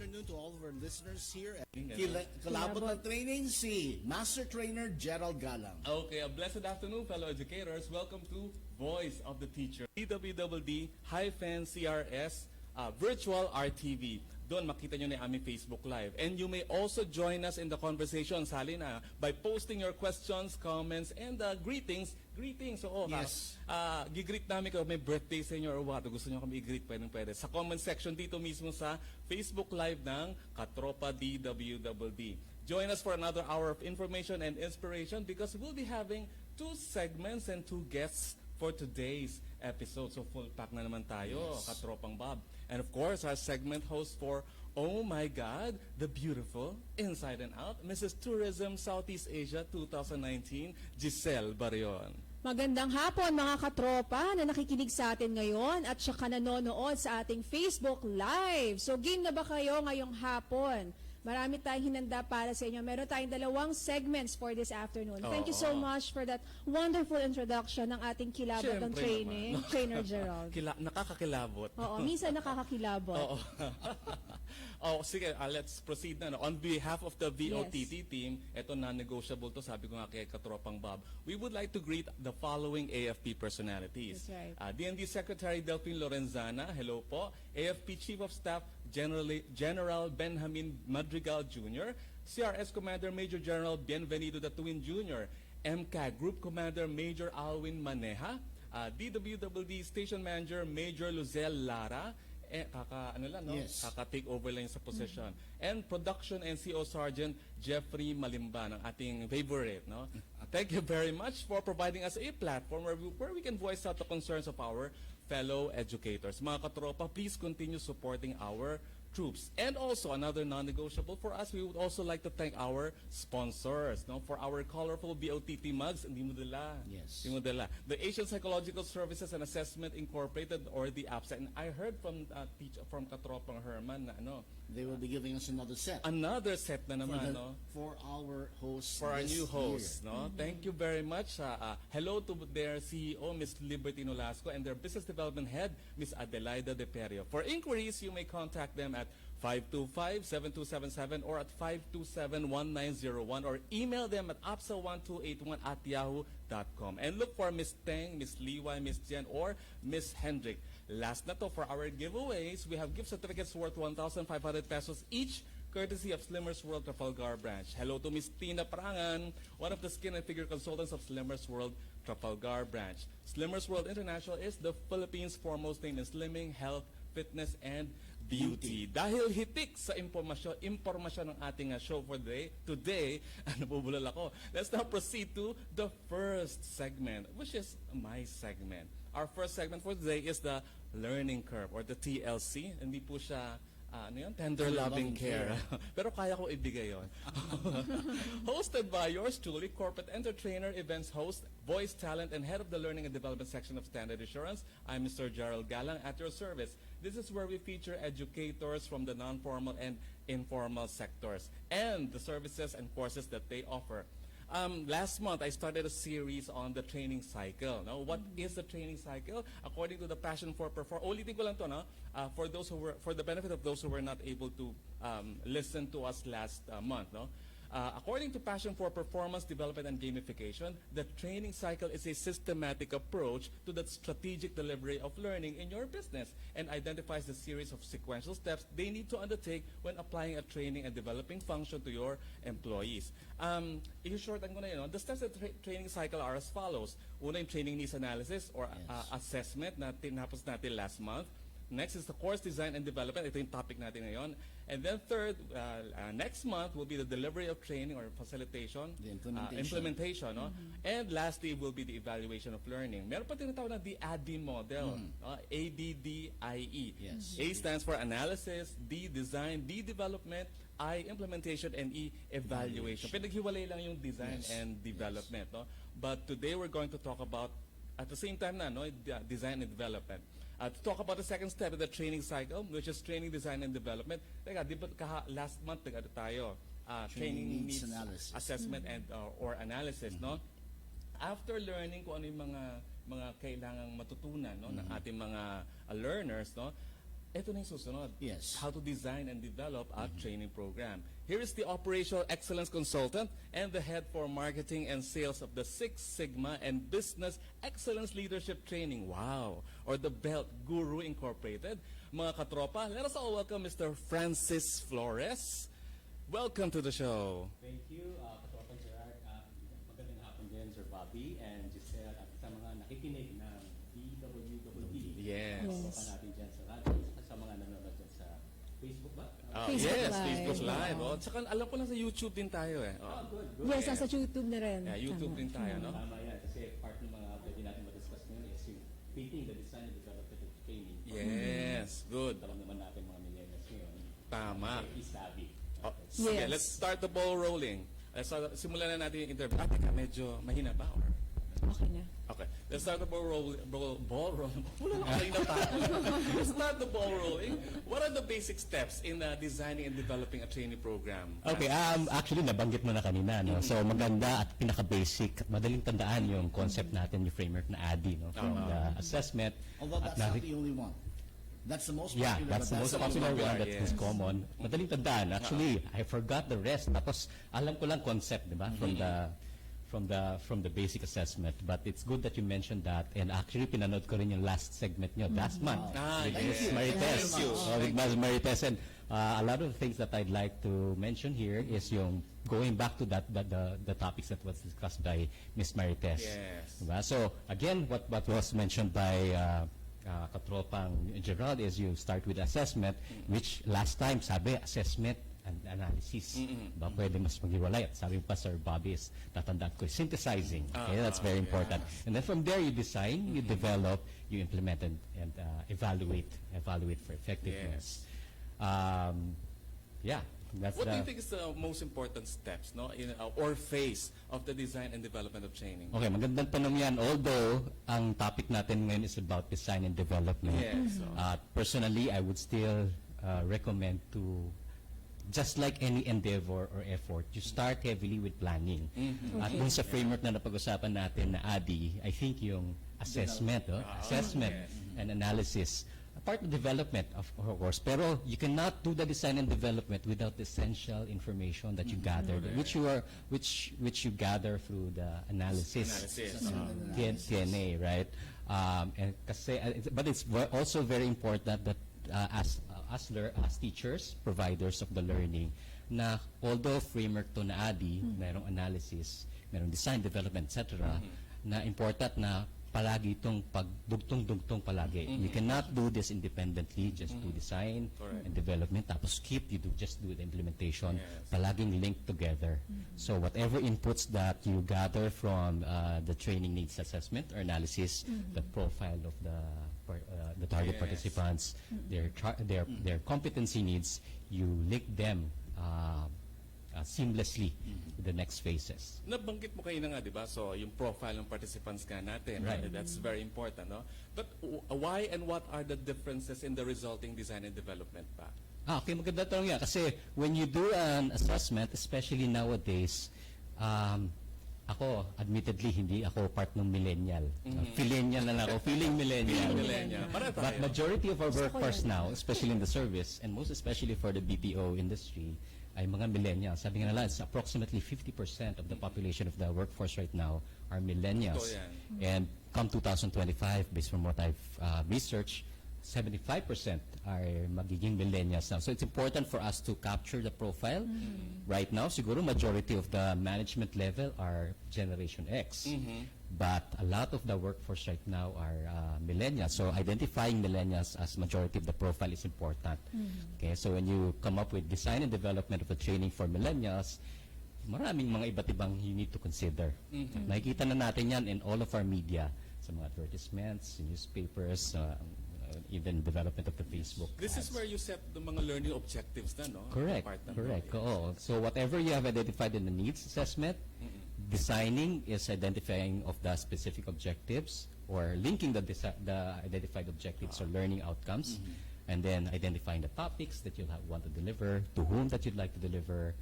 afternoon to all of our listeners here. Kalabot ng training si Master Trainer Gerald Galang. Okay, a blessed afternoon, fellow educators. Welcome to Voice of the Teacher, DWWD-CRS Virtual RTV. Doon makita nyo na yung aming Facebook Live. And you may also join us in the conversation, sali na, by posting your questions, comments, and greetings. Greetings. Oo, yes. Gigreet namin kung may birthday sa inyo or what. Gusto nyo kami i-greet, pwede. Sa comment section dito mismo sa Facebook Live ng Katropa DWWD. Join us for another hour of information and inspiration because we'll be having 2 segments and 2 guests for today's episode. So full pack na naman tayo, yes. Katropang Bob. And of course, our segment host for Oh My God, the beautiful, inside and out, Mrs. Tourism Southeast Asia 2019, Giselle Barrion. Magandang hapon mga katropa na nakikinig sa atin ngayon at saka nanonood sa ating Facebook Live. So game na ba kayo ngayong hapon? Marami tayong hinanda para sa inyo. Meron tayong 2 segments for this afternoon. Thank you so much for that wonderful introduction ng ating kilabot ng training, Trainer Gerald. Nakakakilabot. Oo, minsan nakakakilabot. Sige, let's proceed na. No? On behalf of the VOTT team, ito non-negotiable to, sabi ko nga kay Katropang Bob, we would like to greet the following AFP personalities. That's right. DND Secretary Delphine Lorenzana, hello po. AFP Chief of Staff General Benjamin Madrigal Jr., CRS Commander Major General Bienvenido Datuin Jr., MCAG Group Commander Major Alwin Maneja, DWWD Station Manager Major Luzel Lara, kaka-take over lang sa position. And Production and CO Sergeant Jeffrey Malimba, ng ating favorite. No? Thank you very much for providing us a platform where we can voice out the concerns of our fellow educators. Mga katropa, please continue supporting our troops. And also, another non-negotiable for us, we would also like to thank our sponsors, no, for our colorful BOTT mugs. Hindi mo dala. Yes. Hindi mo dala. The Asian Psychological Services and Assessment Incorporated, or the APSA. And I heard from Katropang Herman na they will be giving us another set. Another set na naman, for our hosts. For our new hosts, no? Thank you very much. Hello to their CEO, Ms. Liberty Nolasco, and their Business Development Head, Ms. Adelaida De Perio. For inquiries, you may contact them at 525-7277 or at 527-1901 or email them at apsa1281@yahoo.com. And look for Ms. Teng, Ms. Liwai, Ms. Jen, or Ms. Hendrick. Last na to, for our giveaways, we have gift certificates worth 1,500 pesos each, courtesy of Slimmers World Trafalgar Branch. Hello to Ms. Tina Parangan, one of the skin and figure consultants of Slimmers World Trafalgar Branch. Slimmers World International is the Philippines' foremost name in slimming, health, fitness, and beauty. Dahil hitik sa impormasyon ng ating show for today, nabubulol ako. Let's now proceed to the first segment, which is my segment. Our first segment for today is the learning curve, or the TLC. Hindi po siya tender loving care. Pero kaya ko ibigay yon. Hosted by yours truly, corporate entertainer, events host, voice talent, and head of the learning and development section of Standard Assurance, I'm Mr. Gerald Galang at your service. This is where we feature educators from the non-formal and informal sectors and the services and courses that they offer. Last month, I started a series on the training cycle. Now, what is the training cycle? According to the Passion for Performance, ulitin ko lang to, for the benefit of those who were not able to listen to us last month. According to Passion for Performance, Development, and Gamification, the training cycle is a systematic approach to the strategic delivery of learning in your business and identifies the series of sequential steps they need to undertake when applying a training and developing function to your employees. I-shorten ko na yun. The steps of the training cycle are as follows. Una, yung training needs analysis or assessment na tinapos natin last month. Next is the course design and development. Ito yung topic natin ngayon. And then third, next month will be the delivery of training or facilitation. The implementation. And lastly will be the evaluation of learning. Meron pa tinatawag na the ADDIE model. ADDIE. Yes. A stands for analysis, D, design, D, development, I, implementation, and E, evaluation. Pinaghiwalay lang yung design and development. But today we're going to talk about, at the same time design and development. To talk about the second step of the training cycle, which is training, design, and development. Teka, di ba last month tayo, training needs assessment and or analysis, After learning kung ano yung mga kailangang matutunan ng ating mga learners, ito na yung susunod. Yes. How to design and develop a training program. Here is the Operational Excellence Consultant and the Head for Marketing and Sales of the Six Sigma and Business Excellence Leadership Training. Wow! Or the Belt Guru Incorporated. Mga katropa, let us all welcome Mr. Francis Flores. Welcome to the show. Thank you, Katropan Gerard. Magandang hapon din, Sir Bobby and Giselle at sa mga nakikinig ng DWWD. Yes. Katropan natin dyan sa radio at sa mga nanonood dyan sa Facebook ba? Facebook Yes, Live. Facebook Live. Oo. Oh. Tsaka alam ko na sa YouTube din tayo eh. Oh. Good. Yes, nasa YouTube na rin. Yeah, YouTube Tama. din tayo, no? Tama yan. Kasi part ng mga pwede natin ma-discuss ngayon is yung fitting the design and development of training. Yes, good. Alam naman natin mga millennials ngayon. Tama. Savvy. Oh, sige, Yes. let's start the ball rolling. Simulan na natin yung interview. Teka, medyo mahina ba? Or? Okay na. Okay, let's start the ball rolling. Wala na kanina pa. Let's start the ball rolling. What are the basic steps in designing and developing a training program? Okay, actually nabanggit mo na kanina, no? So maganda at pinaka-basic, madaling tandaan yung concept natin, yung framework na ADI, no? From the assessment. Although at that's not the only one. That's the most Yeah, popular. that's but the most the most popular popular, one that yes. is common. Madaling tandaan. Actually, I forgot the rest. Tapos alam ko lang concept, di ba? From the basic assessment. But it's good that you mentioned that. And actually, pinanood ko rin yung last segment nyo last month. With Thank Ms. you. Marites. Thank you. With Ms. Marites. And a lot of the things that I'd like to mention here is yung going back to the topics that was discussed by Ms. Marites. Yes. Diba? So again, what was mentioned by Katropang Gerald is you start with assessment, which last time sabi assessment and analysis. Ba pwede mas maghiwalay at sabi pa Sir Bobby is tatandaan ko synthesizing. Okay, that's very important. And then from there you design, you develop, you implement and evaluate for effectiveness. Yeah. That's What do you the think is the most important steps, no, in or phase of the design and development of training? Okay, magandang tanong yan. Although, ang topic natin ngayon is about design and development. Yes. So, Personally, I would still recommend to, just like any endeavor or effort, you start heavily with planning. At dun sa framework na napag-usapan natin na ADI, I think yung assessment, assessment and analysis, part of development, of course, pero you cannot do the design and development without the essential information that you gathered, which you gather through the analysis. TNA, right? And kasi, but it's also very important that as teachers, providers of the learning, na although framework to na ADI, mayroong analysis, mayroong design, development, etc., na important na palagi itong pagdugtong-dugtong palagi. You cannot do this independently, just do design and development, tapos just do the implementation, palaging linked together. So whatever inputs that you gather from the training needs assessment or analysis, the profile of the target participants, their competency needs, you link them seamlessly with the next phases. Nabanggit mo kayo na nga, di ba? So, yung profile ng participants nga natin, Right. That's very important, no? But why and what are the differences in the resulting design and development pa? Okay, maganda tanong yan. Kasi when you do an assessment, especially nowadays, ako, admittedly, hindi ako part ng millennial. Phillennial na lang ako. Feeling millennial. Millennial. Para But tayo. majority of our workforce now, especially in the service, and most especially for the BPO industry, ay mga millennials. Sabi nga nila, it's approximately 50% of the population of the workforce right now are millennials. Totoo yan. And come 2025, based from what I've researched, 75% are magiging millennials now. So it's important for us to capture the profile. Right now, siguro majority of the management level are Generation X. But a lot of the workforce right now are millennials. So identifying millennials as majority of the profile is important. Okay, so when you come up with design and development of the training for millennials, maraming mga iba't ibang you need to consider. Nakikita na natin yan in all of our media, sa mga advertisements, newspapers, even development of the Facebook This is ads. where you set the mga learning objectives na, no? Correct, Part ng- correct. Oo. So whatever you have identified in the needs assessment, designing is identifying of the specific objectives or linking the identified objectives or learning outcomes, and then identifying the topics that you'll want to deliver, to whom that you'd like to deliver,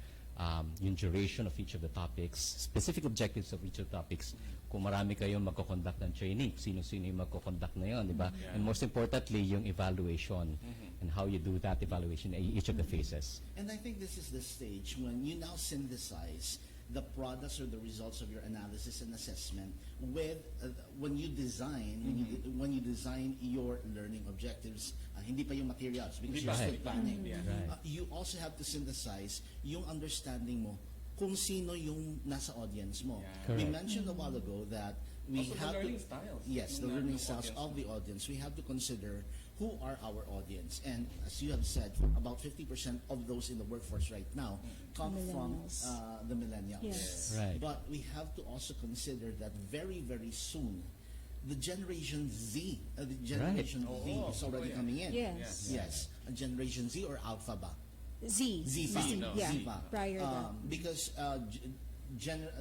yung duration of each of the topics, specific objectives of each of the topics. Kung marami kayong magko-conduct ng training, sino-sino yung magko-conduct na yun, di ba? And most importantly, yung evaluation and how you do that evaluation in each of the phases. And I think this is the stage when you now synthesize the products or the results of your analysis and assessment with when you design when you design your learning objectives, hindi pa yung materials because you're still planning. You also have to synthesize yung understanding mo kung sino yung nasa audience mo. We mentioned a while ago that we Also have the learning to, styles. yes, the learning styles of the audience. We have to consider who are our audience. And as you have said, about 50% of those in the workforce right now come from Millennials. the millennials. Yes. Right. But we have to also consider that very, very soon, the Generation Z, the Generation Z is already coming in. Yes. Yes. A Generation Z or Alpha ba? Z. Z pa. Yeah, Z pa. prior that. Because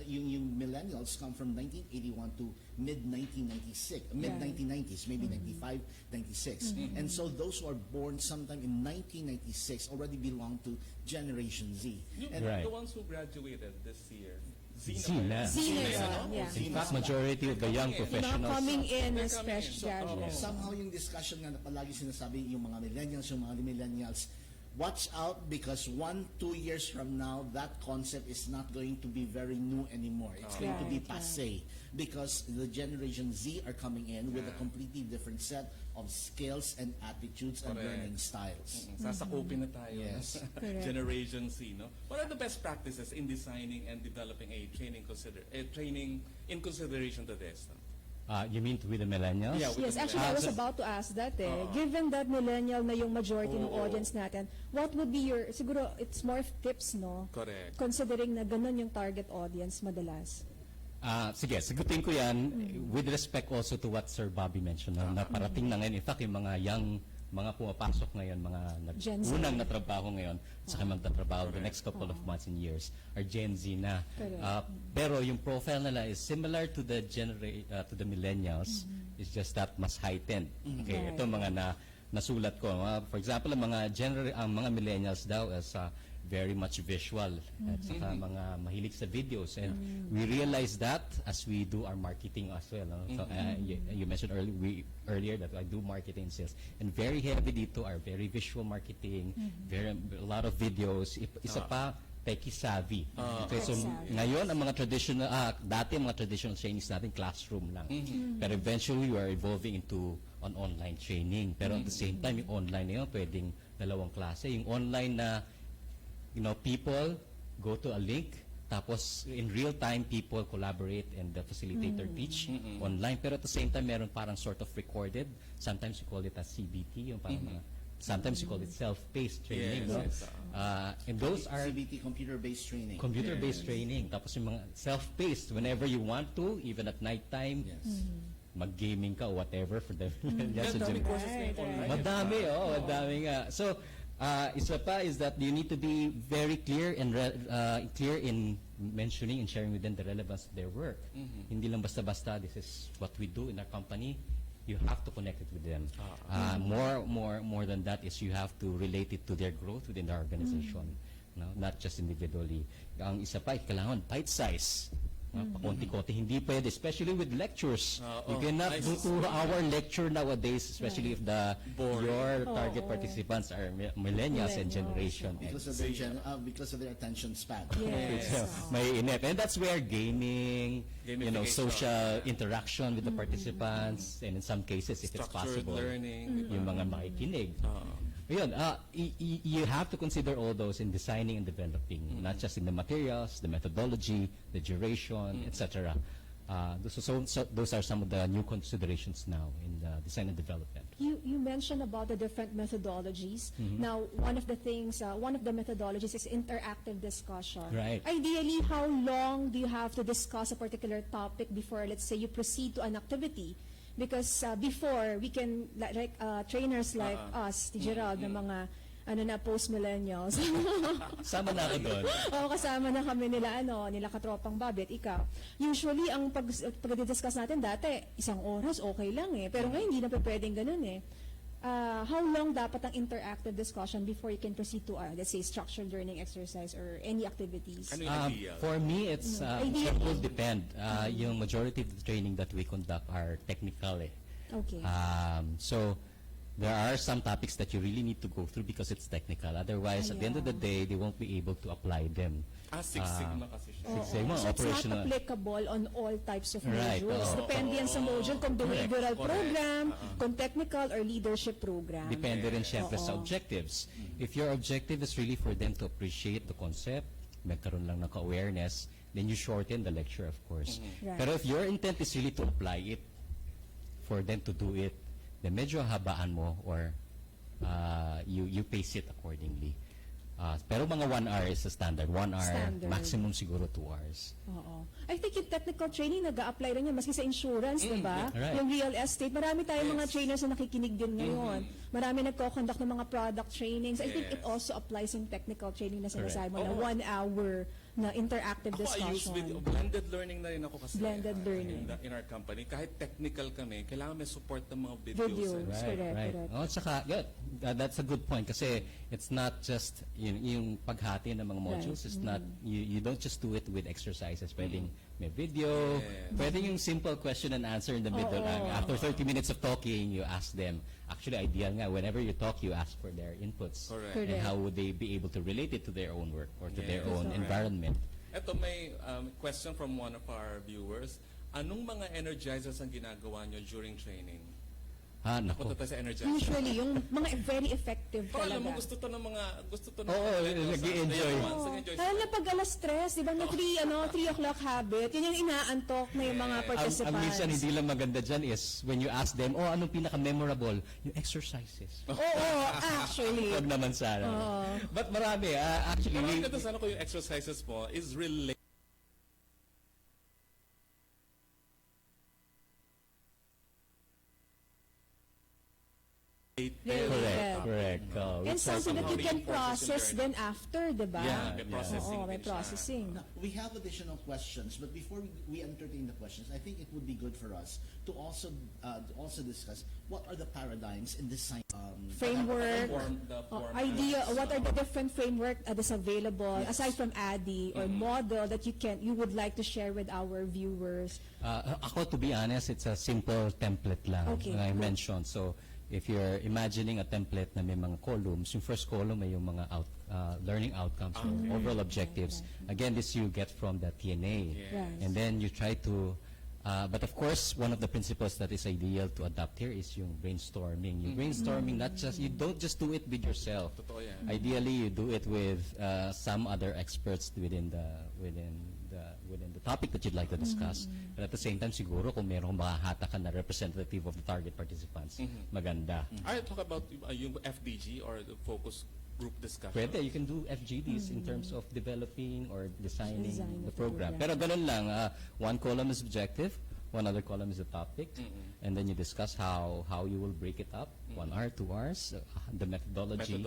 yung millennials come from 1981 to mid-1996, mid-1990s, maybe 95, 96. And so those who are born sometime in 1996 already belong to Generation Z. And Right. The ones who graduated this year, Z na. Z na yun, yeah. In fact, majority of the young Yung mga professionals. coming in They're as coming fresh in. graduates. somehow yung discussion nga na palagi sinasabi yung mga millennials, watch out because 1-2 years from now, that concept is not going to be very new anymore. It's going to be Right, passé because the Generation Z are coming in with a completely different set of skills and attitudes and Correct. learning styles. Sasakupin na tayo. Yes. Correct. Generation Z, no? What are the best practices in designing and developing a training in consideration to this? No? You mean with the millennials? Yeah, Yes, actually, I was about to ask that Given that millennial na yung majority ng audience natin, what would be your, siguro, it's more tips, no? Correct. Considering na ganun yung target audience madalas. Sige, sagutin ko yan with respect also to what Sir Bobby mentioned na parating na ngayon. In fact, yung mga young, mga pumapasok ngayon, mga Gen Z. unang natrabaho ngayon, saka magtatrabaho the next couple of months and years, are Gen Z na. Correct. Pero yung profile nila is similar to the millennials, it's just that mas heightened. Okay, Right. ito mga nasulat ko. For example, ang mga millennials daw is very much visual at saka mga mahilig sa videos, and we realize that as we do our marketing as well, no? So you mentioned earlier that I do marketing and sales, and very heavy dito are very visual marketing, a lot of videos. Isa pa, techie savvy. Okay, so Tech-savvy. ngayon ang mga traditional dati ang mga traditional trainings natin classroom lang, pero eventually we are evolving into an online training, pero at the same time yung online na yun pwedeng dalawang klase, yung online na people go to a link, tapos in real time people collaborate and the facilitator teach online, pero at the same time meron parang sort of recorded, sometimes we call it a CBT, yung parang mga, sometimes we call it self-paced training, Yes, no? yes, And those are CBT, computer-based training. computer-based training, tapos yung mga self-paced whenever you want to, even at nighttime, Yes. mag-gaming ka or whatever for the Yes, Yes, courses na yung online. madami, madami nga. So, isa pa is that you need to be very clear and clear in mentioning and sharing with them the relevance of their work. Hindi lang basta-basta, this is what we do in our company. You have to connect it with them. More than that is you have to relate it to their growth within the organization. No? Not just individually. Ang isa pa, kailangan bite size. Pakunti-kunti, hindi pwede, especially with lectures. You cannot do 2-hour lecture nowadays, especially if your target participants are millennials and generation. Because of their attention span. Yes. May inep. And that's where gaming, Gamification. social interaction with the participants, and in some cases, if it's Structured possible, learning. yung mga makikinig. Ayun, you have to consider all those in designing and developing, not just in the materials, the methodology, the duration, etc. Those are some of the new considerations now in the design and development. You mentioned about the different methodologies. Now, one of the methodologies is interactive discussion. Right. Ideally, how long do you have to discuss a particular topic before, let's say, you proceed to an activity? Because before, we can, like trainers like us, Gerald, na mga post-millennials. Sama na ako doon. Oo, kasama na kami nila katropang Bobby at ikaw. Usually, ang pag-discuss natin dati, 1 oras, okay lang eh. Pero ngayon, hindi na pwedeng ganun eh. how long dapat ang interactive discussion before you can proceed to, let's say, structured learning exercise or any activities? Ano yung ideal? For me, it's Ideal. it will depend. Yung majority of the training that we conduct are technical. Okay. So there are some topics that you really need to go through because it's technical. Otherwise, at the end of the day, they won't be able to apply them. Six Sigma kasi siya. Six Sigma, So it's operational. not applicable on all types of Right, modules. oo. Depende yan sa module kung behavioral Correct. program, kung technical or leadership program. Depende rin syempre sa Oo. objectives. If your objective is really for them to appreciate the concept, magkaroon lang ng ka-awareness, then you shorten the lecture, of course. Right. Pero if your intent is really to apply it, for them to do it, then medyo habaan mo or you pace it accordingly. Pero mga 1 hour is the standard. 1 hour, Standard. maximum siguro 2 hours. Oo. I think yung technical training nag-a-apply rin yan maski sa insurance, di ba? Right. Yung real estate. Marami tayong mga trainers na nakikinig din ngayon. Marami nagko-conduct ng mga product trainings. I think it also applies in technical training na sinasabi mo na Oo. 1 hour na interactive Ako, I use discussion. blended learning na rin ako kasi. Blended learning. In our company. Kahit technical kami, kailangan may support ng mga videos. Videos. Correct, correct. Oh, saka, good. That's a good point kasi it's not just yung paghati ng mga modules. It's not, you don't just do it with exercises. Pwedeng may video, pwedeng yung simple question and answer in the middle. After 30 minutes of talking, you ask them. Actually, ideal nga, whenever you talk, you ask for their inputs. Correct. Correct. And how would they be able to relate it to their own work or to their Yes. own Correct. environment. Ito may question from one of our viewers. Anong mga energizers ang ginagawa nyo during training? Nako. Punta tayo sa energizer. Usually, yung mga very effective Pero alam mo, talaga. gusto to ng Oo, nag-i-enjoy. Lalo na pag alas 3, di ba, na 3 o'clock habit, yun yung inaantok na yung mga Ang participants. minsan hindi lang maganda dyan is when you ask them, anong pinaka-memorable? Yung exercises. Oo, actually. Huwag naman sana. But marami. Actually, Pero ang ganda sana ko yung exercises mo is related. Correct. And something that you can reinforces process your then after, di ba? Yeah, may processing Oo, may din siya. processing. Now, we have additional questions, but before we entertain the questions, I think it would be good for us to also discuss what are the paradigms in design Framework, The form, idea, what are the different framework that is available aside from ADDIE or model that you would like to share with our viewers? Ako, to be honest, it's a simple template lang Okay, I good. mentioned. So, if you're imagining a template na may mga columns, yung first column ay yung mga learning outcomes, yung overall objectives. Again, this you get from the TNA. Right. And then you try to, but of course, one of the principles that is ideal to adopt here is yung brainstorming. Yung brainstorming, not just, you don't just do it with yourself. Totoo yan. Ideally, you do it with some other experts within the topic that you'd like to discuss. But at the same time, siguro kung merong makahatakan na representative of the target participants, maganda. I talk about yung FDG or the focus group discussion. Pwede, you can do FGDs in terms of developing or designing Design the of the program. program. Pero ganun lang, one column is objective, one other column is the topic, and then you discuss how you will break it up, 1 hour, 2 hours, the methodology,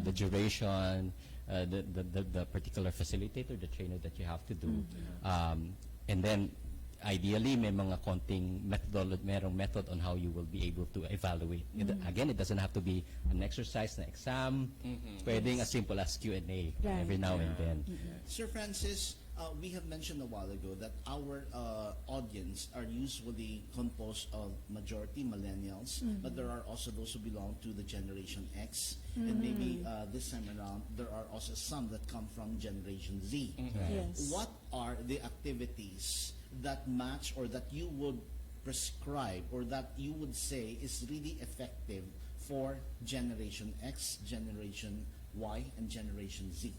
the duration, the particular facilitator, the trainer that you have to do. And then, ideally, may mga konting merong method on how you will be able to evaluate. Again, it doesn't have to be an exercise na exam. Pwedeng as simple as Q&A Right. every now and then. Sir Francis, we have mentioned a while ago that our audience are usually composed of majority millennials, but there are also those who belong to the Generation X, and maybe this time around there are also some that come from Generation Z. Yes. What are the activities that match or that you would prescribe or that you would say is really effective for Generation X, Generation Y, and Generation Z?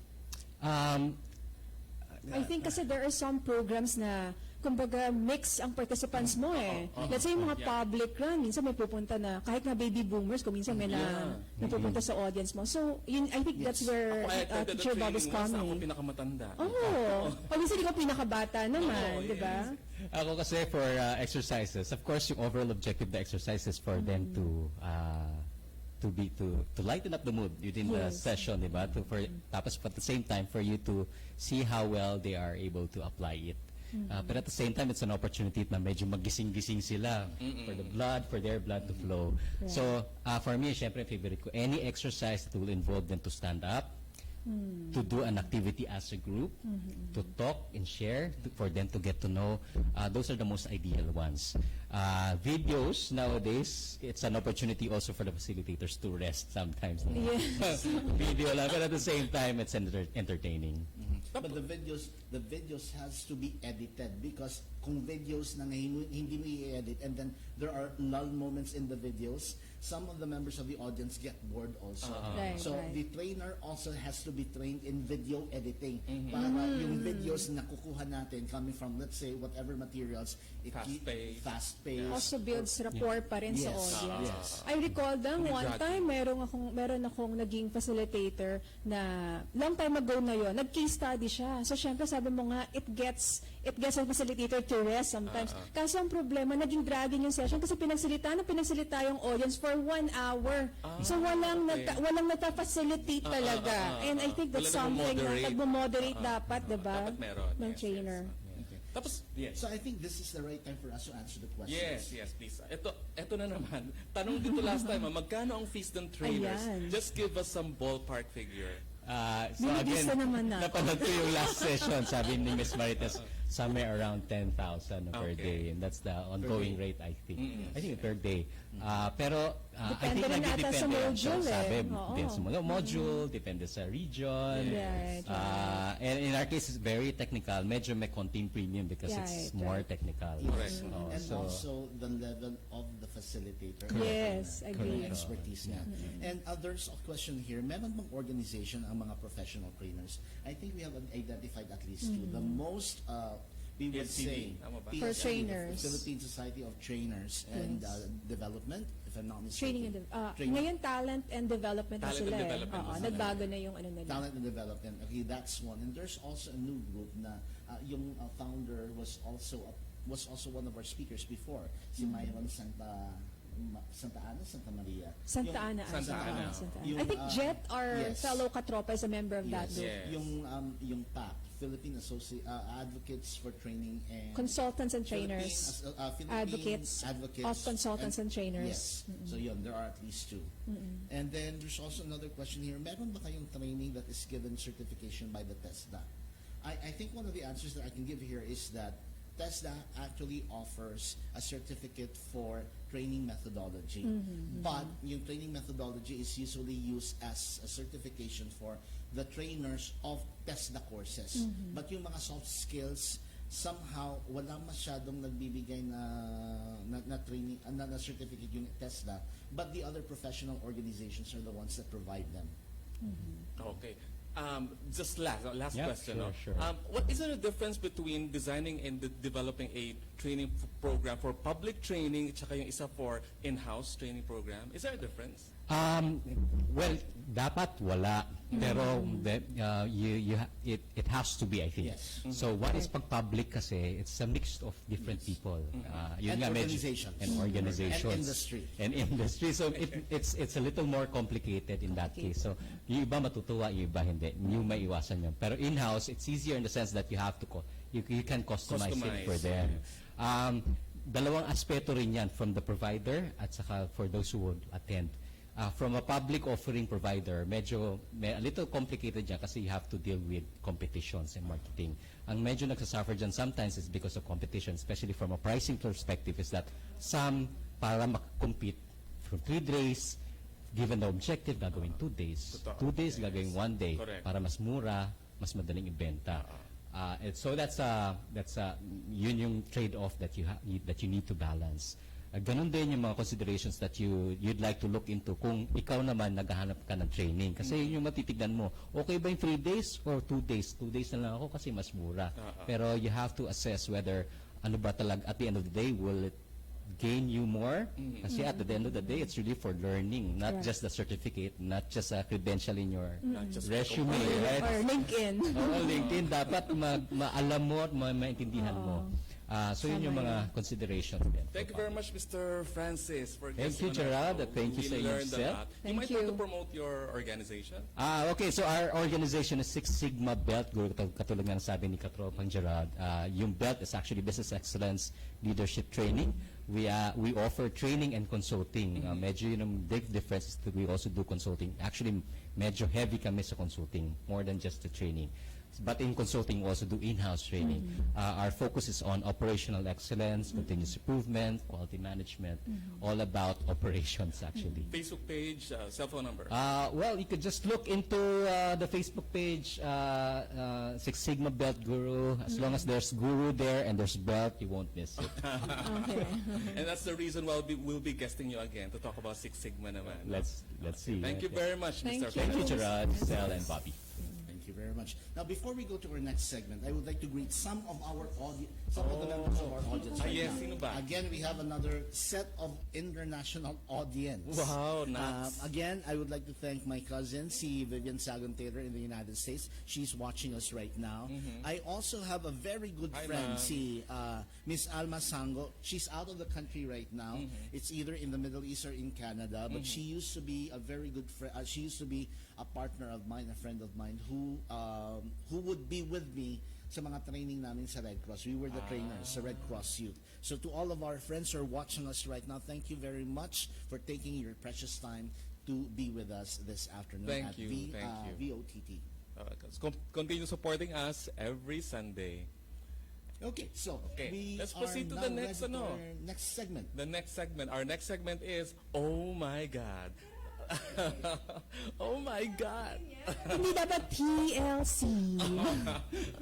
I think kasi there are some programs na kumbaga mix ang participants mo eh. Let's say yung mga public run, minsan may pupunta na, kahit nga baby boomers, kung minsan may napupunta sa audience mo. So, I think that's where Teacher Bob is Ako coming. pinakamatanda. Pag minsan ikaw pinakabata naman, di ba? Ako kasi for exercises, of course, yung overall objective of the exercises for them to lighten up the mood within the Yes. session, di ba? Tapos at the same time for you to see how well they are able to apply it. But at the same time, it's an opportunity na medyo magising-gising sila for their blood to flow. Right. So, for me, syempre, favorite ko, any exercise that will involve them to stand up, to do an activity as a group, to talk and share, for them to get to know. Those are the most ideal ones. Videos nowadays, it's an opportunity also for the facilitators to rest sometimes. Yes. Video lang, but at the same time, it's entertaining. But the videos has to be edited because kung videos na hindi mo i-edit and then there are lull moments in the videos, some of the members of the audience get bored also. Right, So right. the trainer also has to be trained in video editing para yung videos na kukuha natin coming from, let's say, whatever materials, Fast-paced. fast-paced. Also builds rapport pa rin sa Yes. audience. Yes. I recall them Hindi one judging. time, meron akong naging facilitator na long time ago na yon, nag-case study siya. So syempre sabi mo nga, it gets a facilitator to rest sometimes. Kaso ang problema, naging dragging yung session kasi pinagsalita yung audience for 1 hour. So walang nagpa-facilitate talaga. And I think that's Wala something na nagmo-moderate. nagmo-moderate dapat, diba? Dapat meron. Ng Yes, trainer. Tapos, yes. So I think this is the right time for us to answer the questions. Yes, please. Ito na naman. Tanong dito last time, magkano ang fees ng trainers? Ayan. Just give us some ballpark figure. So Binibis again, na naman natin. napanood ko yung last session, sabi ni Ms. Marites, somewhere around 10,000 per Okay. day. And that's the ongoing rate, I think. I think per day. Pero I Depende think rin ata nagdidepende sa yan. module So, sabi, Oo. depende sa module, depende sa region. Right, And in our case, it's very technical. Medyo may konting premium because it's Right, more right. technical. Correct. And So, also the level of the facilitator. Yes, agree. Yung expertise niya. And there's a question here, meron bang organization ang mga professional trainers? I think we have identified at least two. The most, we would PSCD, say, tama ba? For trainers. Philippine Society of Trainers and Development, if I'm not Training mistaken. and ngayon talent and development na Talent sila and eh. development Oo, na sila. nagbago na yung ano nila. Talent and Development. Okay, that's one. And there's also a new group na yung founder was also one of our speakers before, si Myron Santa Ana, Santa Maria. Santa Ana. Santa Ana. Santa Ana. Yung, I think Jet, our yes. fellow katropa, is a member of that Yes. group. Yes. Yung PAC, Philippine Advocates for Training and Consultants and trainers. Philippine Advocates of consultants and trainers. Yes. So yun, there are at least two. And then there's also another question here. Meron ba kayong training that is given certification by the TESDA? I think one of the answers that I can give here is that TESDA actually offers a certificate for training methodology. But yung training methodology is usually used as a certification for the trainers of TESDA courses. But yung mga soft skills, somehow wala masyadong nagbibigay na training, na certificate yung TESDA, but the other professional organizations are the ones that provide them. Okay. Just last Yeah, question. sure, sure. What is the difference between designing and developing a training program for public training at yung isa for in-house training program? Is there a difference? Well, dapat wala. Pero it has to be, I think. Yes. So what is pag-public kasi, it's a mix of different people. Yun And nga, medyo- organizations. And organizations. And industry. And industry. So it's a little more complicated in that case. So yung iba matutuwa, yung iba hindi. Yung maiwasan yun. Pero in-house, it's easier in the sense that you have to, you can customize it for them. Dalawang aspeto rin yan, from the provider at saka for those who would attend. From a public offering provider, a little complicated dyan kasi you have to deal with competitions and marketing. Ang medyo nagsasuffer dyan sometimes is because of competition, especially from a pricing perspective, is that some, para makakompete from 3 days, given the objective, gagawin 2 days. Totoo. 2 days, gagawin 1 day. Correct. Para mas mura, mas madaling ibenta. And so yun yung trade-off that you need to balance. Ganun din yung mga considerations that you'd like to look into kung ikaw naman naghahanap ka ng training. Kasi yun yung matitignan mo, okay ba yung 3 days or 2 days? 2 days na lang ako kasi mas mura. Pero you have to assess whether ano ba talaga, at the end of the day, will it gain you more? Kasi at the end of the day, it's really for learning, not Correct. just a certificate, not just a credential in your just resume, compare. right? Or LinkedIn. Oo, LinkedIn, dapat maalam mo at maintindihan mo. So yun yung mga considerations din. Thank you very much, Mr. Francis, for Thank guesting you, on our Gerald. show. Thank you We sa inyong learned a set. lot. You Thank might want you. to promote your organization. Okay, so our organization is Six Sigma Belt Guru, katulad nga ng sabi ni Katropang Gerald. Yung belt is actually Business Excellence Leadership Training. We offer training and consulting. Medyo yun ang big difference is that we also do consulting. Actually, medyo heavy kami sa consulting, more than just the training. But in consulting, we also do in-house training. Our focus is on operational excellence, continuous improvement, quality management, all about operations, actually. Facebook page, cell phone number. Well, you could just look into the Facebook page, Six Sigma Belt Guru. As long as there's Guru there and there's belt, you won't miss it. Okay. And that's the reason why we'll be guesting you again to talk about Six Sigma naman. Let's see. Thank you very much, Thank Mr. you. Thank you, Francis. Gerard, Sel, and Bobby. Thank you very much. Now, before we go to our next segment, I would like to greet some of our audience, some of the members of our audience right yes, now. sino ba? Again, we have another set of international audience. Wow, nice. Again, I would like to thank my cousin, si Vivian Sagon Taylor in the United States. She's watching us right now. I also have a very good Hi, friend, ma'am. si Miss Alma Sango. She's out of the country right now. It's either in the Middle East or in Canada, but she used to be a very good friend. She used to be a partner of mine, a friend of mine, who would be with me sa mga training namin sa Red Cross. We were the trainers sa Red Cross Youth. So to all of our friends who are watching us right now, thank you very much for taking your precious time to be with us this afternoon Thank at you, thank you. VOTT. Continue supporting us every Sunday. Okay, so Okay, we let's are proceed to now the next, ready for our next segment. Our next segment is, oh my God. Oh my God. Hindi dapat TLC.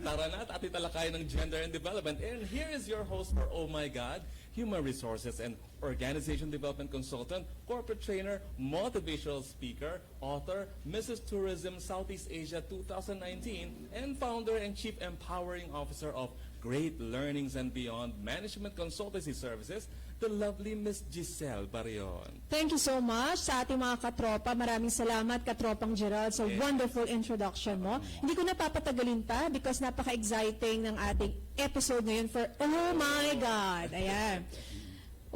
Tara na at ating talakayan ng gender and development. And here is your host for Oh My God, Human Resources and Organization Development Consultant, Corporate Trainer, Motivational Speaker, Author, Mrs. Tourism Southeast Asia 2019, and Founder and Chief Empowering Officer of Great Learnings and Beyond Management Consultancy Services, the lovely Miss Giselle Barrion. Thank you so much sa ating mga katropa. Maraming salamat, Katropang Gerald, sa wonderful introduction mo. Hindi ko napapatagalin pa because napaka-exciting ng ating episode ngayon for Oh My God. Ayan.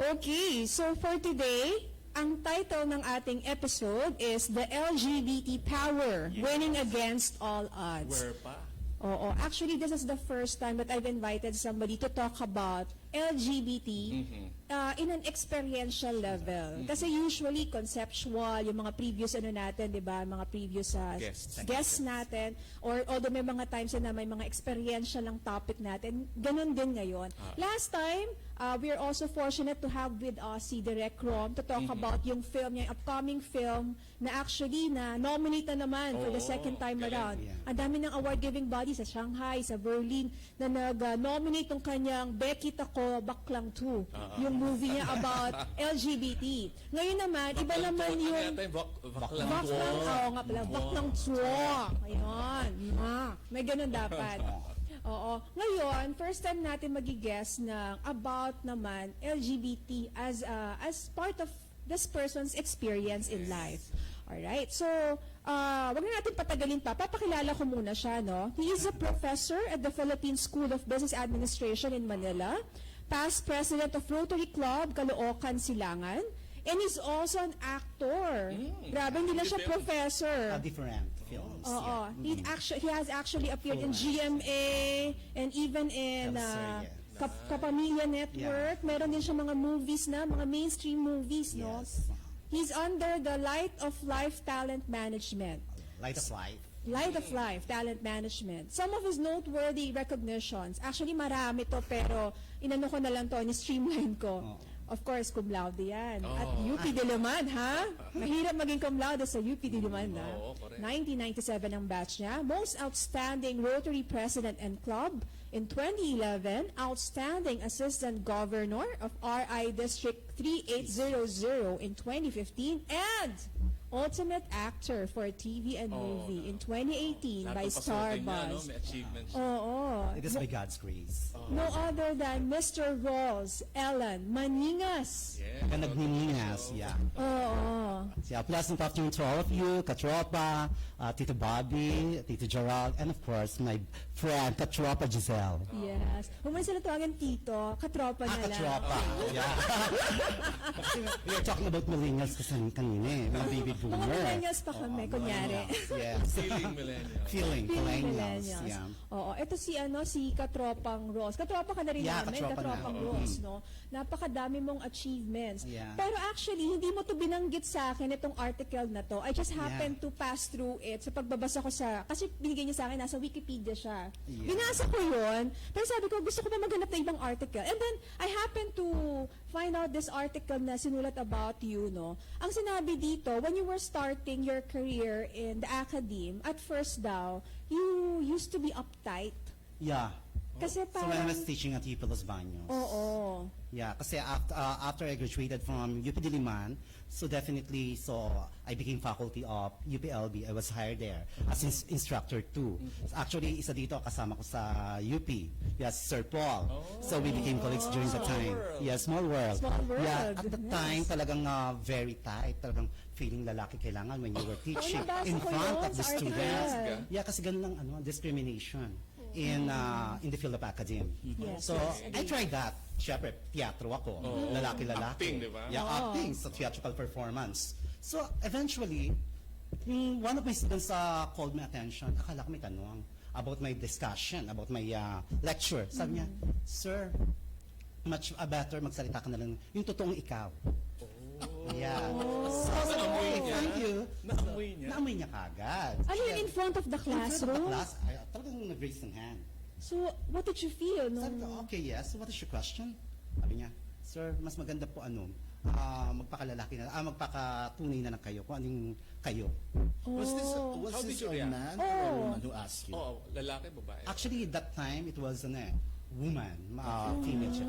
Okay, so for today, ang title ng ating episode is The LGBT Power, Winning Against All Odds. Where pa? Oo. Actually, this is the first time that I've invited somebody to talk about LGBT in an experiential level. Kasi usually conceptual, yung mga previous natin, di ba? Mga previous guests natin. Or although may mga times na may mga experiential lang topic natin, ganun din ngayon. Last time, we are also fortunate to have with us si Direk Rom to talk about yung film, yung upcoming film na actually na nominate na naman for the second time around. Ang dami ng award-giving body sa Shanghai, sa Berlin, na nag-nominate ng kanyang Becky Tako Baklang 2, yung movie niya about LGBT. Ngayon naman, iba naman yung Baklang, oo nga pala, Baklang 2. Ayun, may ganun dapat. Oo. Ngayon, first time natin magigess ng about naman LGBT as part of this person's experience in life. Alright, so wag na natin patagalin pa. Papakilala ko muna siya, no? He is a professor at the Philippine School of Business Administration in Manila, past president of Rotary Club, Caloocan, Silangan, and he's also an actor. Grabe, hindi lang siya professor. Different films. Oo. He has actually appeared in GMA and even in Teleserye. Kapamilya Network. Meron din siya mga movies na, mga mainstream movies, no? Yes. He's under the Light of Life Talent Management. Light of Life. Light of Life Talent Management. Some of his noteworthy recognitions, actually marami to, pero inano ko na lang to, ni-streamline ko. Of course, cum laude yan. At UP Diliman, ha? Mahirap maging cum laude sa UP Diliman, ha? 1997 ang batch niya. Most Outstanding Rotary President and Club. In 2011, Outstanding Assistant Governor of RI District 3800 in 2015. And Ultimate Actor for TV and Movie in 2018 by Starbuzz. May achievements. Oo. It is by God's grace. No other than Mr. Rolls Ellen Maningas. Yeah. And nagniningas, yeah. Oo. Yeah, pleasant afternoon to all of you, Katropa, Tito Bobby, Tito Gerald, and of course, my friend, katropa Giselle. Yes. Huwag mo sila tawagan tito, katropa na lang. Katropa. Yeah. Kasi we are talking about millennials kasi kanina eh, mga baby Mga boomer. millennials pa kami, kunyari. Yes. Feeling millennial. Feeling millennials. Millennials. Yeah. Oo, ito si Katropang Ross. Katropa ka na rin Yeah, namin, katropa na. Katropang Ross, no? Napakadami mong achievements. Yeah. Pero actually, hindi mo to binanggit sa akin itong article na to. I just happened to pass through it sa pagbabasa ko kasi binigay niya sa akin, nasa Wikipedia siya. Yeah. Binasa ko yun, pero sabi ko, gusto ko pa maghanap ng ibang article. And then, I happened to find out this article na sinulat about you, no? Ang sinabi dito, when you were starting your career in the academe, at first daw, you used to be uptight. Yeah. Kasi So when I parang, was teaching at UP Los Baños. oo. Yeah, kasi after I graduated from UP Diliman, so definitely, so I became faculty of UPLB. I was hired there as instructor too. Actually, isa dito kasama ko sa UP. Yes, Sir Paul. So we became colleagues during the time. world. Yeah, small world. Small world. Yeah, at the Yes. time, talagang very tight. Talagang feeling lalaki kailangan when you were teaching nabasa in ko front yun of the sa article. students. Yes. Yeah, kasi ganun lang discrimination in the field of academe. Yes, So yes, I tried that. Siyempre, teatro ako. Lalaki-lalaki. Acting, di ba? Yeah, acting sa theatrical performance. So eventually, one of my students called my attention. Akala ko may tanong about my discussion, about my lecture. Sabi niya, Sir, much better magsalita ka na lang yung totoong ikaw. Yeah. So, Naamoy niya? thank you. Naamoy niya? Naamoy niya kagad. Ano yun, in front of the In front of the classroom? class, talagang nag-raise ng hand. So, what did you feel? Sabi ko, Nung, okay, yes. What is your question? Sabi niya, Sir, mas maganda po magpakalalaki na, magpakatunay na lang kayo kung anong kayo. Was this How did this you a react? man or a woman who asked you? Oh, lalaki, babae. Actually, that time, it was woman, female siya.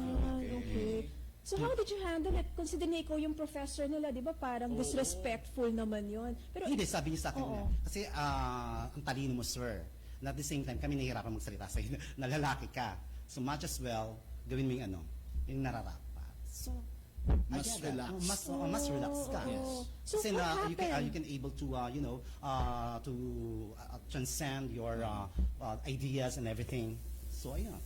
okay. So, how did you handle it? Consider na ikaw yung professor nila, di ba? Parang disrespectful naman yon. Pero, Hindi, sabi niya sa akin, Oo. kasi ang talino mo, sir. And at the same time, kami nahihirapan magsalita sa'yo na lalaki ka. So much as well, gawin mo yung nararapat. So, Mas I get that. relaxed. Mas relaxed ka. Yes. So, Kasi what you happened? can able to, to transcend your ideas and everything. So, ayun.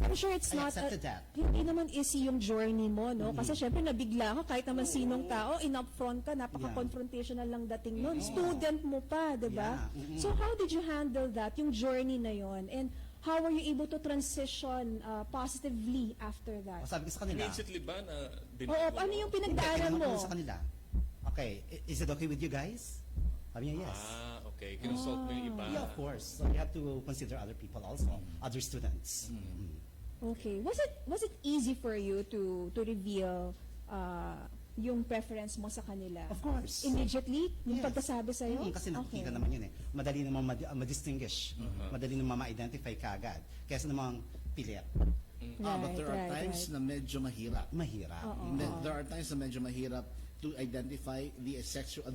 I'm sure it's I not, accepted that. hindi naman easy yung journey mo, no? Kasi syempre nabigla ka, kahit naman sinong tao, in-upfront ka, napaka-confrontational lang dating nun. Student mo pa, di ba? Yeah. So how did you handle that, yung journey na yon? And how were you able to transition positively after that? Sabi ko sa kanila, Immediately ba na Oo, ano yung pinagdaanan mo? sa kanila, okay, is it okay with you guys? Sabi niya, yes. Okay. Kinonsult mo yung iba. Yeah, of course. So you have to consider other people also, other students. Okay. Was it easy for you to reveal yung preference mo sa kanila? Of course. Immediately? Yung Yes. pagkasabi sa'yo? Kasi nakikita naman yun Madali naman ma-distinguish. Madali naman ma-identify kagad. Kaysa namang pilit. But there are times na medyo mahirap. Mahirap. There are times na medyo mahirap to identify the sexual,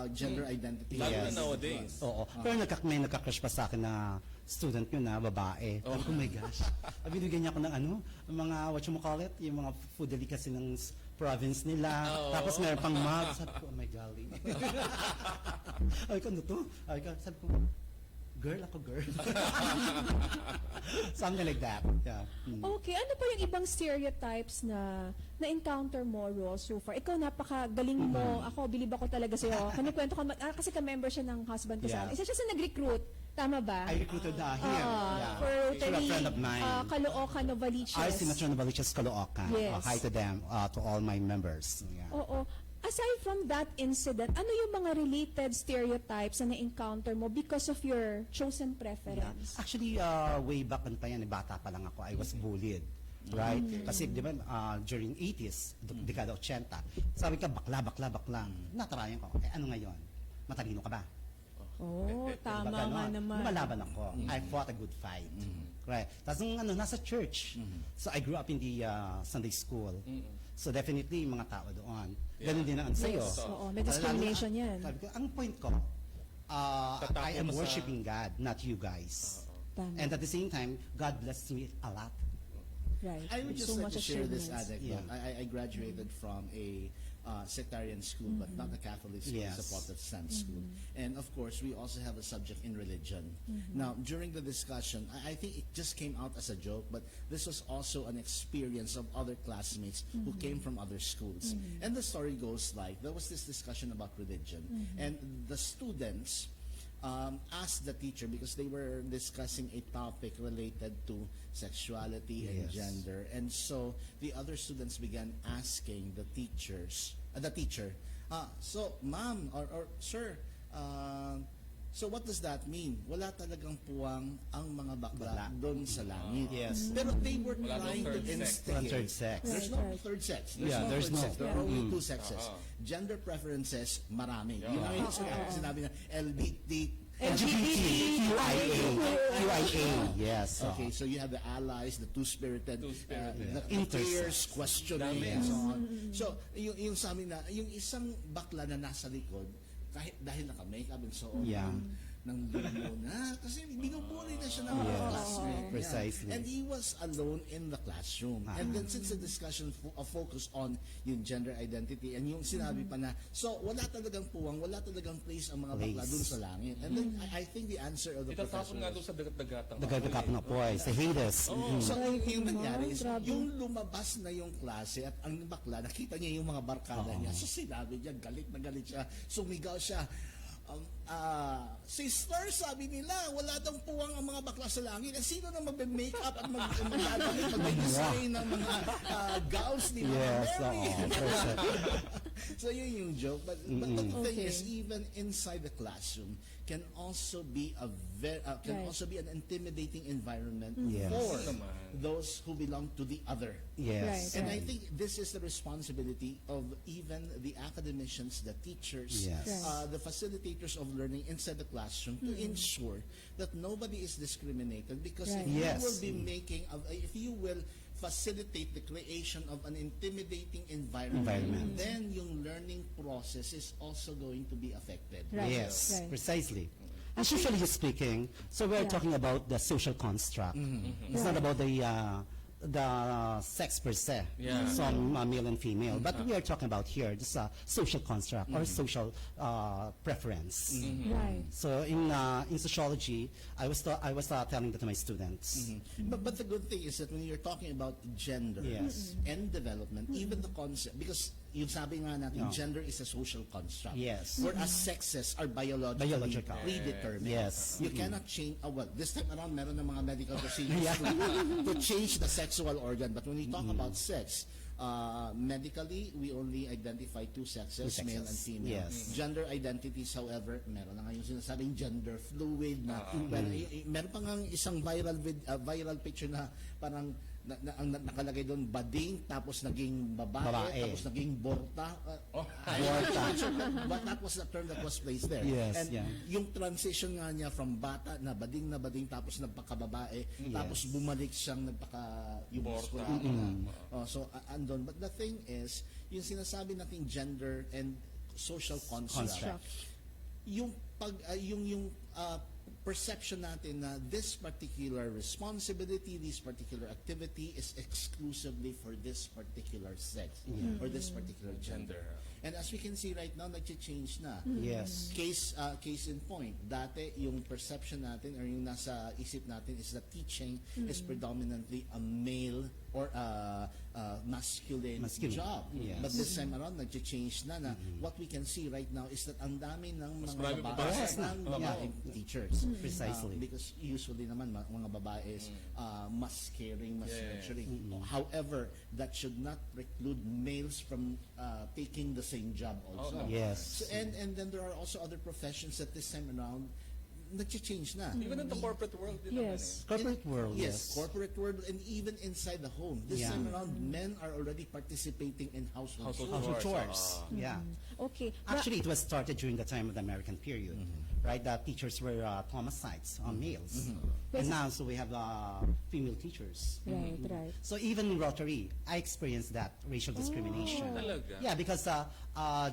gender identity. Lalo Yes. na nowadays. Oo. Pero may nagka-crush pa sa akin na student yun na babae. Sabi ko, oh my gosh. Binigyan niya ako ng mga, what you call it, yung mga food delicacy ng province nila. Tapos meron pang mug. Sabi ko, oh my golly. Sabi ko, ano to? Sabi ko, girl ako, girl. Something like that. Yeah. Okay, ano pa yung ibang stereotypes na na-encounter mo, Ro, so far? Ikaw napakagaling mo. Ako, bilib ako talaga sa'yo. Kanikwento ka, kasi ka-member siya ng husband ko sa akin. Yeah. Isa siya sa nag-recruit. Tama ba? I recruited here. Yeah. For She's a Rotary, friend of mine. Caloocan, Novaliches. RC Metro Novaliches, Caloocan. Yes. Hi to them, to all my members. Yeah. Oo. Aside from that incident, ano yung mga related stereotypes na na-encounter mo because of your chosen preference? Actually, way back pa yan, bata pa lang ako, I was bullied. Right? Kasi, di ba, during 80s, dekada 80, sabi ka, bakla. Natarayan ko, ano ngayon? Matalino ka ba? Oh, tama Diba, nga ganon? naman. Lumalaban ako. I fought a good fight. Right? Tapos nung nasa church. So I grew up in the Sunday school. So definitely, mga tao doon. Ganun din ang sa'yo. Yes, oo. May discrimination yan. Sabi ko, ang point ko, I am mo sa- worshiping God, not you guys. Tama. And at the same time, God blessed me a lot. Right. I would With just so like much to share this achievements. anecdote. Yeah. I graduated from a sectarian school, but not a Catholic school, it's Yes. a Protestant school. And of course, we also have a subject in religion. Now, during the discussion, I think it just came out as a joke, but this was also an experience of other classmates who came from other schools. And the story goes like, there was this discussion about religion, and the students asked the teacher, because they were discussing a topic related to sexuality and Yes. gender, and so the other students began asking the teacher, so ma'am or sir, so what does that mean? Wala talagang puwang ang mga bakla doon sa langit. Yes. Pero they were Wala trying daw to third sex. instigate. Third sex. There's no third sex. There's third no. sex. There are only two sexes. Gender preferences, marami. Yun ang yung sinabi na QIA. Yes. Okay, so you have the allies, the two-spirited, the Intersex. players questioning Dami. and so on. So, yung sa amin na, yung isang bakla na nasa likod, kahit dahil naka-makeup and so on, Yeah. nang na kasi binubuli na siya ng mga Yes, classmate niya. precisely. And he was alone in the classroom. And then since the discussion focused on yung gender identity and yung sinabi pa na, so wala talagang puwang, wala talagang place ang mga bakla Place. dun sa langit. And then I think the answer of the professor Itatapon nga was, doon sa dagat-dagatang. Dagdag na po ay sa Hades. so yung nangyari is, grabe. yung lumabas na yung klase at ang bakla, nakita niya yung mga barkada niya. So sinabi niya, galit na galit siya, sumigaw siya, sister, sabi nila, wala daw puwang ang mga bakla sa langit. Eh, sino na magbe-makeup at mag-design ng mga gowns ni Mama Yes. Mary? Perfect. So yun yung joke. But the thing Okay. is, even inside the classroom, can also be a Right. also be an intimidating environment Yes. for Naman. those who belong to the other. Yes. And Right. I think this is the responsibility of even the academicians, the teachers, Yes. Right. the facilitators of learning inside the classroom to ensure that nobody is discriminated. Because Right. if you Yes. will be if you will facilitate the creation of an intimidating environment, then yung learning process is also going to be affected. Right. Yes, Right. precisely. And socially speaking, so we're Yeah. talking about the social construct. It's not about the sex per se, Yeah. some male and female, but we are talking about here this social construct or social preference. Right. So in sociology, I was telling that to my students. But the good thing is that when you're talking about gender Yes. and development, even the concept, because yung sabi nga natin, Yeah. gender is a social construct. Yes. Whereas sexes are biologically Biological. predetermined. Yes. You cannot change, well, this time around, meron ng mga medical procedures to change the sexual organ. But when we talk about sex, medically, we only identify two sexes, male and sexes. female. Yes. Gender identities, however, meron na nga yung sinasabing gender fluid na, well, meron pa nga isang viral picture na parang ang nakalagay doon, bading, tapos naging babae. Tapos naging borta. But that was the term that was placed there. Yes, And yeah. yung transition nga niya from bata na bading, tapos nagpakababae, tapos bumalik siyang yung Borta. so andon. But the thing is, yung sinasabi nating gender and social construct, yung perception natin na this particular responsibility, this particular activity is exclusively for this particular sex or this particular gender. And as we can see right now, nag-change na. Yes. Case in point, dati yung perception natin or yung nasa isip natin is that teaching is predominantly a male or masculine job. Yes. But this time around, nag-change na what we can see right now is that ang dami ng mga marami babae babae ng mga teachers. Precisely. Because usually naman, mga babae is mas caring, mas nurturing. However, that should not preclude males from taking the same job also. Yes. So, and then there are also other professions that this time around, nag-change na. Even in the corporate world, din naman Yes. Corporate world, Yes, corporate world, and even inside the home. This Yeah. time around, men are already participating in household chores. Household chores. Yeah. Okay. Actually, it was started during the time of the American period, right? The teachers were homicides on males. And now, so we have female teachers. Right, right. So even in Rotary, I experienced that racial discrimination. Talaga? Yeah, because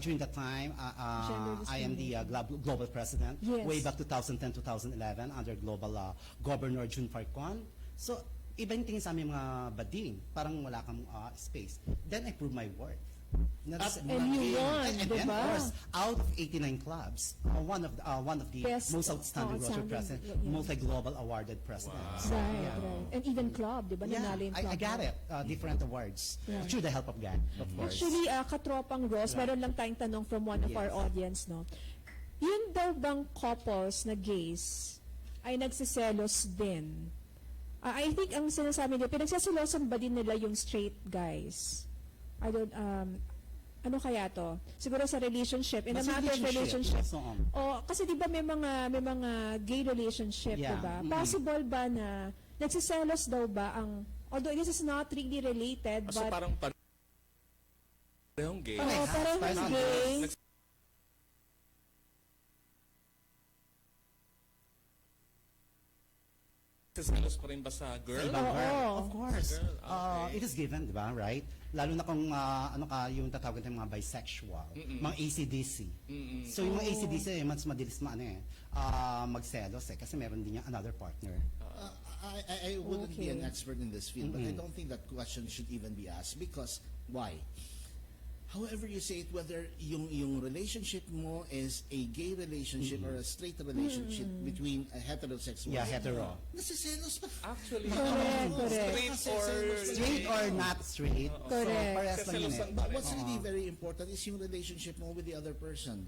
during that time, I am the global president, Yes. way back 2010-2011, under global Governor June Farquan. So, iba yung tingin sa aming mga bading, parang wala kang space. Then I proved my worth. And you won, and diba? of course, out of 89 clubs, one of the Best most outstanding Rotary outstanding, president, yeah. multi-global awarded presidents. Right, Yeah. right. And even club, di ba? Yeah, Nanalo yung club. I got it. Different awards. Yeah. Through the help of God, of course. Actually, katropang Ross, meron lang tayong tanong from one of Yes. our audience, no? Yun daw bang couples na gays ay nagsiselos din? I think ang sinasabi nila, pinagsaselosan ba din nila yung straight guys? I don't, ano kaya to? Siguro sa relationship, in a Basta matter of relationship. so on. O, kasi di ba may mga gay relationship, Yeah. di ba? Mm-mm. Possible ba na nagsiselos daw ba ang, although this is not really related, So but parang parehong gay. Oo, parehong Parehas. gay. Nagsiselos pa rin ba sa girl? Sa ibang Oo. girl. Of course. Girl, okay. It is given, di ba? Right? Lalo na kung ano ka, yung tatawag ng mga bisexual, mga ACDC. So yung mga ACDC, mas madalis magselos kasi meron din yung another partner. I wouldn't be Okay. an expert in this field, but I don't think that question should even be asked because why? However you say it, whether yung relationship mo is a gay relationship or a straight relationship between a heterosexual. Yeah, hetero. Nasiselos pa. Actually, Correct, correct. Straight or not straight. Correct. So, parehas lang yun Kaselosan eh. pa But what's really very important is yung relationship mo with the other person.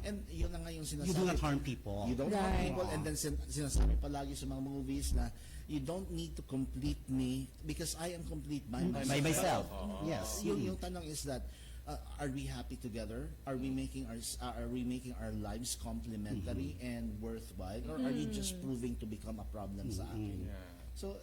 And yun na nga yung sinasabi. You do not harm people. You don't harm Right. people, and then sinasabi palagi sa mga movies na you don't need to complete me because I am complete by myself. By myself. Yes. Yung tanong is that are we happy together? Are we making our lives complementary and worthwhile, or are you just proving to become a problem sa akin? So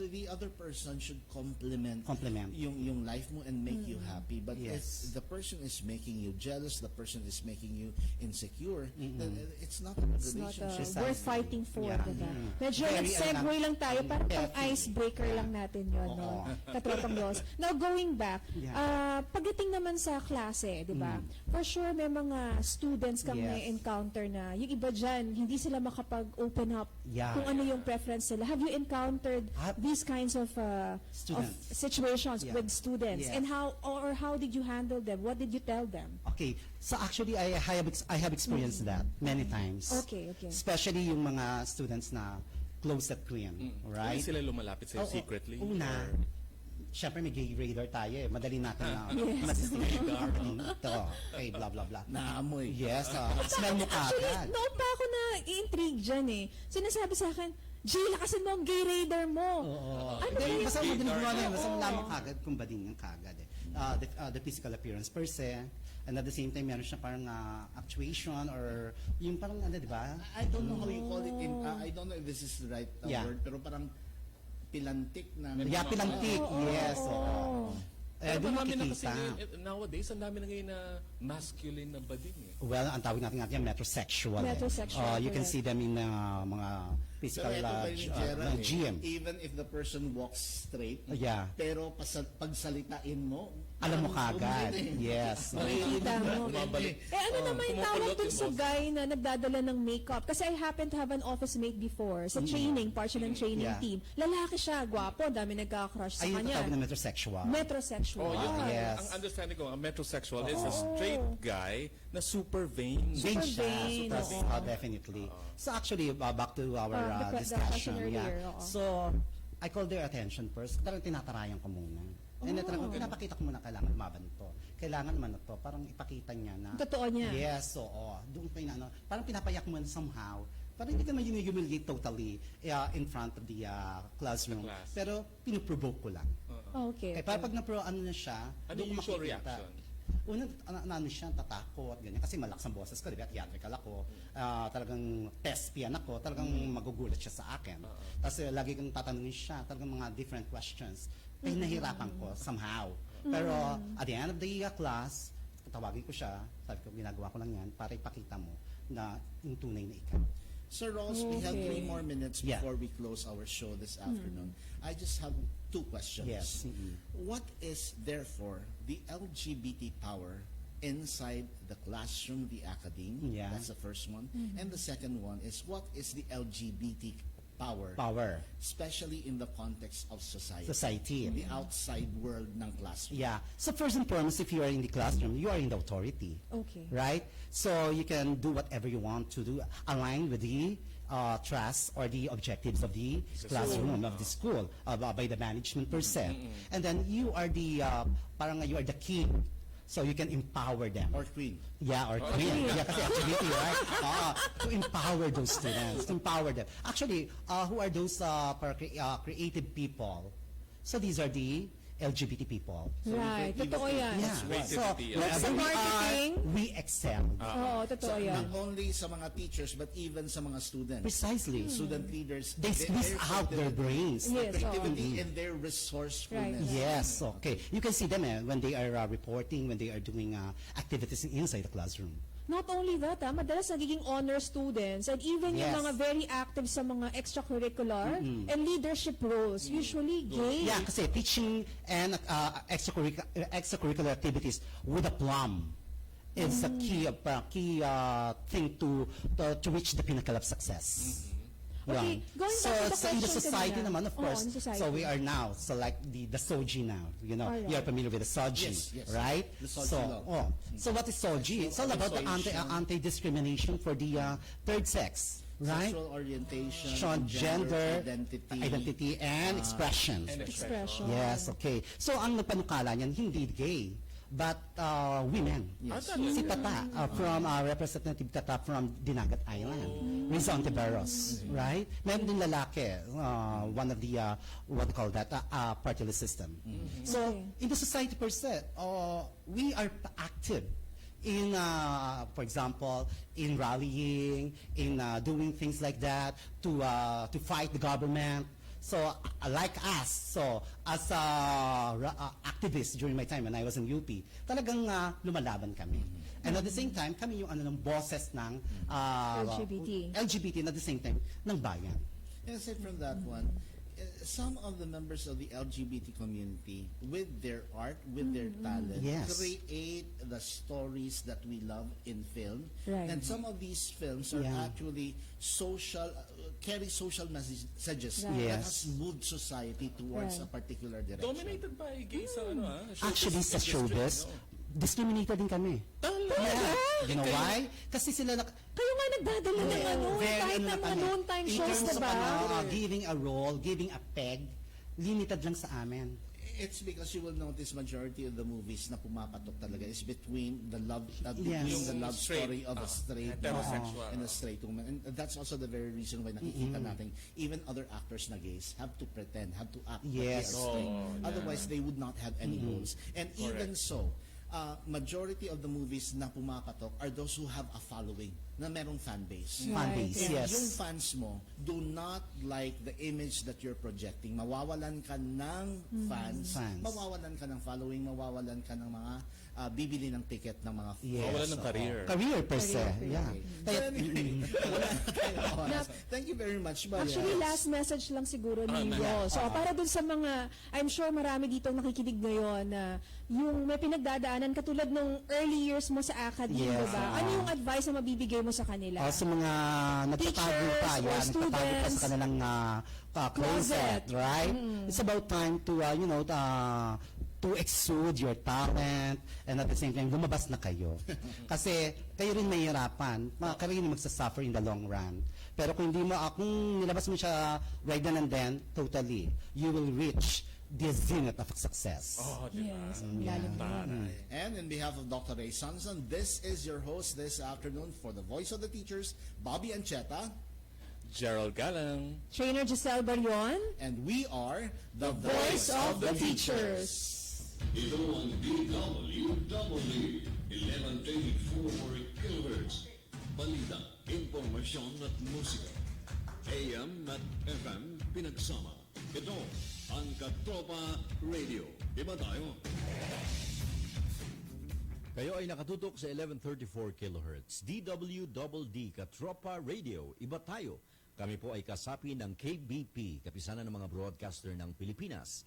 the other person should complement yung life mo and make you happy. But Yes. if the person is making you jealous, the person is making you insecure, then it's not a good it's not relationship. worth fighting for, Yeah. diba? Medyo Very nag-segue lang tayo, parang pang Definitely. icebreaker lang natin yun, no? Katropang Ross. Now, going back, pagdating naman sa klase, di ba? For sure, may mga students kang Yes. may encounter na, yung iba dyan, hindi sila makapag-open up Yeah. kung ano yung preference nila. Have you encountered these kinds of Students. situations Yeah. with students? Yes. And how did you handle them? What did you tell them? Okay. So actually, I have experienced that many times. Okay, okay. Especially yung mga students na close at Korean. Right? Hindi sila lumalapit sa'yo Oo, secretly? Una, Or- syempre may gay radar tayo eh. Madali natin na Yes. madistinguish ito. Okay, blah, blah, blah. Naamoy. Yes, smell mo Actually, kaagad. noon pa ako na i-intrigue dyan eh. Sinasabi sa akin, Jay, lakasin mo ang gay radar mo. Ano ba Hindi, yun? basta madaling gawa na yun. Basta Oo. malaman kagad kung bading yung kagad eh. The physical appearance per se, and at the same time, meron siya parang actuation or yung parang ano, di ba? I don't know how you call it I don't know if this is the right Yeah. word, pero parang pilantik na. Yeah, pilantik. Yes. oo. Pero Doon marami na kasi makikita. ngayon, nowadays, ang dami na ngayon na masculine na bading eh. Well, ang tawag natin yan, metrosexual. Metrosexual, You can correct. see them in mga physical Pero ito ba ni Gerald, gym. even if the person walks straight, Yeah. pero pagsalitain mo, Alam mo kagad. eh. Yes. Makikita mo. Bumabalik. Ano naman yung tawag kumukulot dun yung sa boss. guy na nagdadala ng makeup? Kasi I happen to have an office mate before. Sa training, part siya ng training Yeah. team. Lalaki siya, gwapo, dami nagka-crush sa Ayun yung kanya. tawag na metrosexual. Metrosexual. Oh, yun. Yes. Ang understanding ko, ang metrosexual is a straight guy na super vain. Vain siya. vain, Super oo. vain, definitely. So actually, back to our the question discussion. earlier, oo. So, I call their attention first. Talagang tinatarayan ko muna. And then talagang pinapakita ko muna kailangan lumaban to. Kailangan naman to. Parang ipakita niya na. Totoo niya. Yes, oo. Doon ko yung parang pinapayak mo somehow. Parang hindi ka naman humiliate totally in front of the classroom. The class. Pero pinuprovoke ko lang. Okay. Eh, para pag ano na siya, Ano doon yung ko usual makikita. reaction? Una, ano siya, tatakot, ganyan. Kasi malakas ang boses ko, di ba? Theatrical ako. Talagang thespian ako. Talagang magugulat siya sa akin. Tapos lagi kong tatanungin siya, talagang mga different questions. Kaya nahirapan ko somehow. Pero at the end of the class, tawagin ko siya, sabi ko, ginagawa ko lang yan para ipakita mo na yung tunay na ikaw. Sir Ross, we have Okay. 3 more minutes Yeah. before we close our show this afternoon. I just have 2 questions. Yes. What is, therefore, the LGBT power inside the classroom, the academe? Yeah. That's the first one. And the second one is, what is the LGBT power. Power. Especially in the context of society. Society. The outside world ng classroom. Yeah. So first and foremost, if you are in the classroom, you are in the authority. Okay. Right? So you can do whatever you want to do, aligned with the trust or the objectives of the classroom, of the school, by the management per se. And then you are the, parang you are the king. So you can empower them. Or queen. Yeah, or queen. Yeah, kasi activity, right? To empower those students, to empower them. Actually, who are those creative people? So these are the LGBT people. Right, totoo yan. Yeah. So, Creativity, wherever Sa we marketing, are, we excel. Oo, totoo yan. Not only sa mga teachers, but even sa mga students. Precisely. Student leaders. They squeeze out their brains. Yes, Creativity and their resourcefulness. Right. Yes, okay. You can see them when they are reporting, when they are doing activities inside the classroom. Not only that, madalas nagiging honor students and even yung Yes. mga very active sa mga extracurricular and leadership roles, usually gay. Yeah, kasi teaching and extracurricular activities with a plum is a key thing to reach the pinnacle of success. Okay, going so, back to the so in the question society kanina. naman, of Oo, course, in society. so we are now, so like the SOGI now, you know, Alright. you are familiar with the SOGI, Yes, yes. right? The SOGI so, law. so what is SOGI? It's all about the Association. anti-discrimination for the third sex, right? Sexual orientation, Sean, gender, identity, and expression. Expression. Yes, okay. So ang nagpanukala niyan, hindi gay, but women. Yes. Si Tata, from Representative Tata from Dinagat Island, Rizal Tiberos, right? Meron din lalaki, one of the, what do you call that, party list system. So, Okay. in the society per se, we are active in, for example, in rallying, in doing things like that to fight the government. So, like us, so as activists during my time when I was in UP, talagang lumalaban kami. And at the same time, kami yung ng bosses ng LGBT, and at the same time, ng bayan. And aside from that one, some of the members of the LGBT community, with their art, with their talent, Yes. create the stories that we love in film. Right. And some of these films are Yeah. actually social, carry social messages Right. that Yes. has moved society towards Right. a particular direction. Dominated by gay sa showbiz Actually, sa industry, showbiz, no? discriminated din kami. Yeah. You know why? Kasi sila Kayo nga nagdadala ng kahit ng mga noontime shows, in terms diba? of giving a role, giving a peg, limited lang sa amin. It's because you will notice majority of the movies na pumapatok talaga is between the love, Yes. between the love Straight, story of a straight heterosexual. and a straight woman. And that's also the very reason why nakikita natin even other actors na gays have to pretend, have to act that they are Yes. straight. Oh, yeah. Otherwise, they would not have any roles. And even so, majority of the movies na pumapatok are those who have a following, na merong fan base. Fan base, And yes. yung fans mo do not like the image that you're projecting. Mawawalan ka ng fans, Fans. mawawalan ka ng following, mawawalan ka ng mga bibili ng ticket ng mga Yes. Mawalan ng Oo. career. Career per se, yeah. So anyway, wala na tayong oras. Thank you very much. But Actually, last message lang siguro ni Rose. So, para dun sa mga, I'm sure marami dito nakikinig ngayon na yung may pinagdadaanan katulad nung early years mo sa academy, Yes, diba? Ano yung advice na mabibigay mo sa kanila? Sa mga nagtatago Teachers pa, or nagtatago pa students. sa kanilang closet, right? It's about time to, to exude your talent and at the same time, lumabas na kayo. Kasi kayo rin mahihirapan, kayo rin magsasuffer in the long run. Pero kung hindi mo, kung nilabas mo siya right then and then, totally, you will reach the zenith of success. Oh, diba? Yes, ang lalim mo. And in behalf of Dr. Ray Sanson, this is your host this afternoon for the Voice of the Teachers, Bobby Ancheta, Gerald Galang. Trainer Giselle Barion, and we are the Voice of the Teachers. Ito ang DWW 1184 kHz. Balita, impormasyon at musika. AM at FM pinagsama. Ito ang Katropa Radio. Iba tayo. Kayo ay nakatutok sa 1134 kHz. DWDD Katropa Radio. Iba tayo. Kami po ay kasapi ng KBP, Kapisanan ng mga Broadcaster ng Pilipinas.